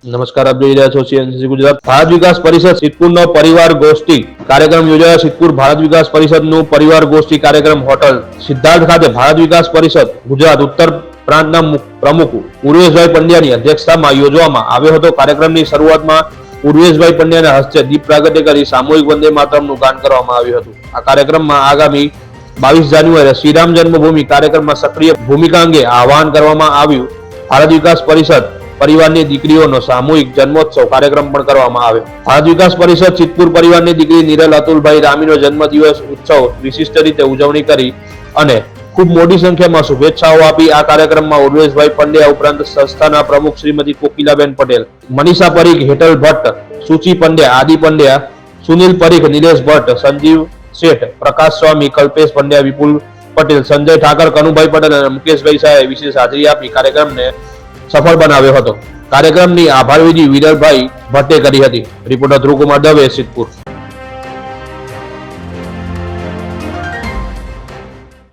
નમસ્કાર, આપ જોઈ રહ્યા છો CNCC ગુજરાત. ભારત વિકાસ પરિષદ સિદ્ધપુરનો પરિવાર ગોષ્ઠી કાર્યક્રમ યોજાયો. સિદ્ધપુર ભારત વિકાસ પરિષદનું પરિવાર ગોષ્ઠી કાર્યક્રમ હોટલ સિદ્ધાર્થ ખાતે ભારત વિકાસ પરિષદ ગુજરાત ઉત્તર પ્રાંતના પ્રમુખ ઉર્વેશભાઈ પંડ્યાની અધ્યક્ષતામાં યોજવામાં આવ્યો હતો. કાર્યક્રમની શરૂઆતમાં ઉર્વેશભાઈ પંડ્યાના હસ્તે દીપ પ્રાગટ્ય કરી સામૂહિક વંદે માતરમનું ગાન કરવામાં આવ્યું હતું. આ કાર્યક્રમમાં આગામી 22 જાન્યુઆરીએ શ્રીરામ જન્મભૂમિ કાર્યક્રમમાં સક્રિય ભૂમિકા અંગે આહવાન કરવામાં આવ્યું. ભારત વિકાસ પરિષદ પરિવારની દીકરીઓનો સામૂહિક જન્મોત્સવ કાર્યક્રમ પણ કરવામાં આવ્યો. ભારત વિકાસ પરિષદ સિદ્ધપુર પરિવારની દીકરી નિરલ અતુલભાઈ રામીનો જન્મદિવસ ઉત્સવ વિશિષ્ટ રીતે ઉજવણી કરી અને ખૂબ મોટી સંખ્યામાં શુભેચ્છાઓ આપી. આ કાર્યક્રમમાં ઉર્વેશભાઈ પંડ્યા ઉપરાંત સંસ્થાના પ્રમુખ શ્રીમતી કોકિલાબેન પટેલ, મનીષા પરીખ, હેતલ ભટ્ટ, સુચિ પંડ્યા, આદિ પંડ્યા, સુનિલ પરીખ, નિલેશ ભટ્ટ, સંજીવ શેઠ, પ્રકાશ સ્વામી, કલ્પેશ પંડ્યા, વિપુલ પટેલ, સંજય ઠાકર, કનુભાઈ પટેલ અને મુકેશભાઈ શાહે વિશેષ હાજરી આપી કાર્યક્રમને સફળ બનાવ્યો હતો. કાર્યક્રમની આભાર વિધિ વિરલભાઈ ભટ્ટે કરી હતી. રિપોર્ટર ધ્રુવકુમાર દવે, સિદ્ધપુર.